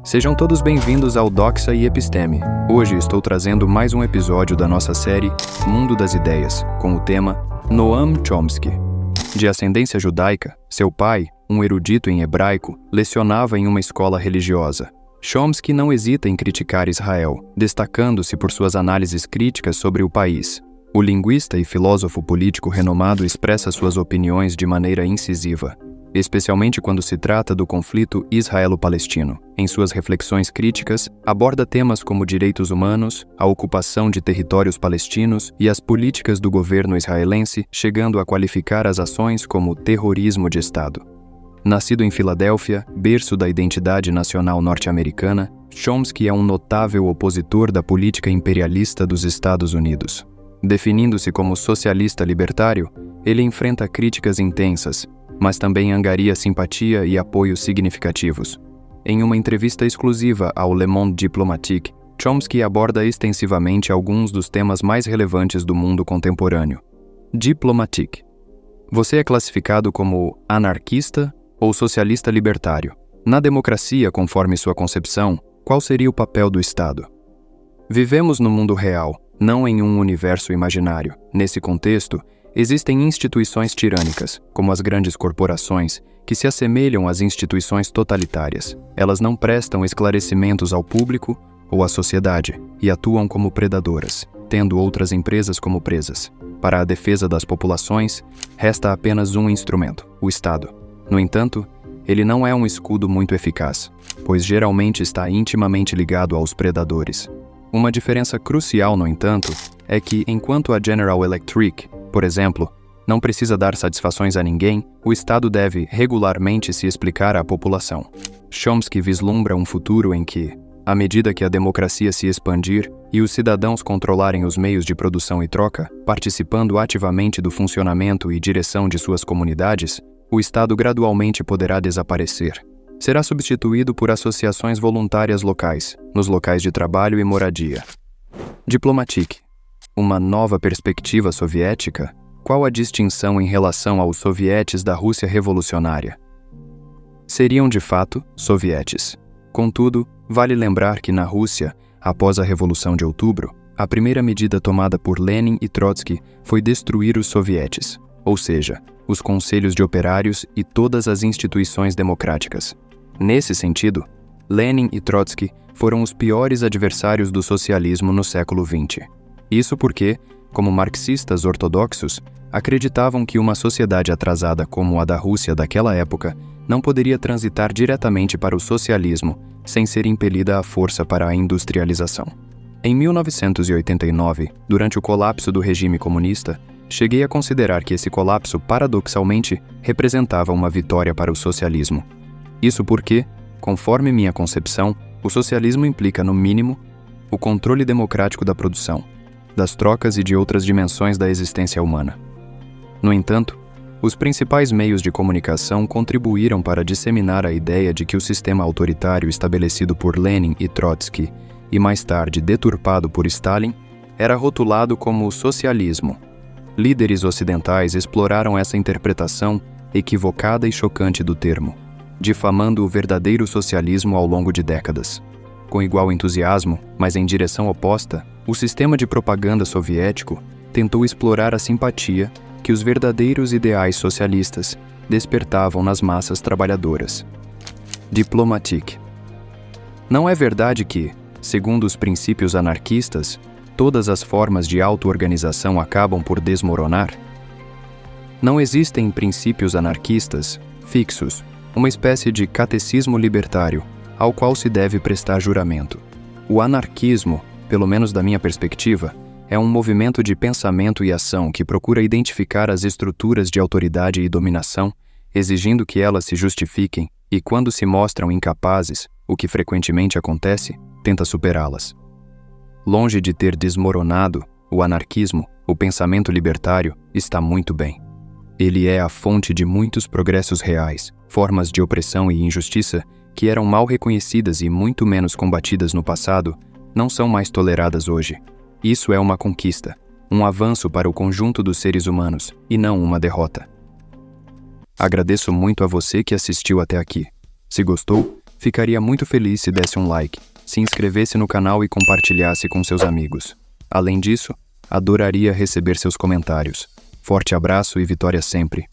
Sejam todos bem-vindos ao Doxa e Episteme. Hoje estou trazendo mais um episódio da nossa série Mundo das Ideias, com o tema Noam Chomsky. De ascendência judaica, seu pai, um erudito em hebraico, lecionava em uma escola religiosa. Chomsky não hesita em criticar Israel, destacando-se por suas análises críticas sobre o país. O linguista e filósofo político renomado expressa suas opiniões de maneira incisiva, especialmente quando se trata do conflito israelo-palestino. Em suas reflexões críticas, aborda temas como direitos humanos, a ocupação de territórios palestinos e as políticas do governo israelense, chegando a qualificar as ações como terrorismo de Estado. Nascido em Filadélfia, berço da identidade nacional norte-americana, Chomsky é um notável opositor da política imperialista dos Estados Unidos. Definindo-se como socialista libertário, ele enfrenta críticas intensas, mas também angaria simpatia e apoio significativos. Em uma entrevista exclusiva ao Le Monde Diplomatique, Chomsky aborda extensivamente alguns dos temas mais relevantes do mundo contemporâneo. Diplomatique. Você é classificado como anarquista ou socialista libertário? Na democracia, conforme sua concepção, qual seria o papel do Estado? Vivemos no mundo real, não em um universo imaginário. Nesse contexto, existem instituições tirânicas, como as grandes corporações, que se assemelham às instituições totalitárias. Elas não prestam esclarecimentos ao público ou à sociedade e atuam como predadoras, tendo outras empresas como presas. Para a defesa das populações, resta apenas um instrumento, o Estado. No entanto, ele não é um escudo muito eficaz, pois geralmente está intimamente ligado aos predadores. Uma diferença crucial, no entanto, é que, enquanto a General Electric, por exemplo, não precisa dar satisfações a ninguém, o Estado deve regularmente se explicar à população. Chomsky vislumbra um futuro em que, à medida que a democracia se expandir e os cidadãos controlarem os meios de produção e troca, participando ativamente do funcionamento e direção de suas comunidades, o Estado gradualmente poderá desaparecer. Será substituído por associações voluntárias locais, nos locais de trabalho e moradia. Diplomatique. Uma nova perspectiva soviética? Qual a distinção em relação aos sovietes da Rússia revolucionária? Seriam, de fato, sovietes. Contudo, vale lembrar que na Rússia, após a Revolução de Outubro, a primeira medida tomada por Lenin e Trotsky foi destruir os sovietes, ou seja, os conselhos de operários e todas as instituições democráticas. Nesse sentido, Lenin e Trotsky foram os piores adversários do socialismo no século XX. Isso porque, como marxistas ortodoxos, acreditavam que uma sociedade atrasada como a da Rússia daquela época não poderia transitar diretamente para o socialismo sem ser impelida à força para a industrialização. Em 1989, durante o colapso do regime comunista, cheguei a considerar que esse colapso, paradoxalmente, representava uma vitória para o socialismo. Isso porque, conforme minha concepção, o socialismo implica, no mínimo, o controle democrático da produção, das trocas e de outras dimensões da existência humana. No entanto, os principais meios de comunicação contribuíram para disseminar a ideia de que o sistema autoritário estabelecido por Lenin e Trotsky, e mais tarde deturpado por Stalin, era rotulado como socialismo. Líderes ocidentais exploraram essa interpretação equivocada e chocante do termo, difamando o verdadeiro socialismo ao longo de décadas. Com igual entusiasmo, mas em direção oposta, o sistema de propaganda soviético tentou explorar a simpatia que os verdadeiros ideais socialistas despertavam nas massas trabalhadoras. Diplomatique. Não é verdade que, segundo os princípios anarquistas, todas as formas de auto-organização acabam por desmoronar? Não existem princípios anarquistas fixos, uma espécie de catecismo libertário, ao qual se deve prestar juramento. O anarquismo, pelo menos da minha perspectiva, é um movimento de pensamento e ação que procura identificar as estruturas de autoridade e dominação, exigindo que elas se justifiquem e, quando se mostram incapazes, o que frequentemente acontece, tenta superá-las. Longe de ter desmoronado, o anarquismo, o pensamento libertário, está muito bem. Ele é a fonte de muitos progressos reais, formas de opressão e injustiça que eram mal reconhecidas e muito menos combatidas no passado, não são mais toleradas hoje. Isso é uma conquista, um avanço para o conjunto dos seres humanos, e não uma derrota. Agradeço muito a você que assistiu até aqui. Se gostou, Ficaria muito feliz se desse um like, se inscrevesse no canal e compartilhasse com seus amigos. Além disso, adoraria receber seus comentários. Forte abraço e vitória sempre!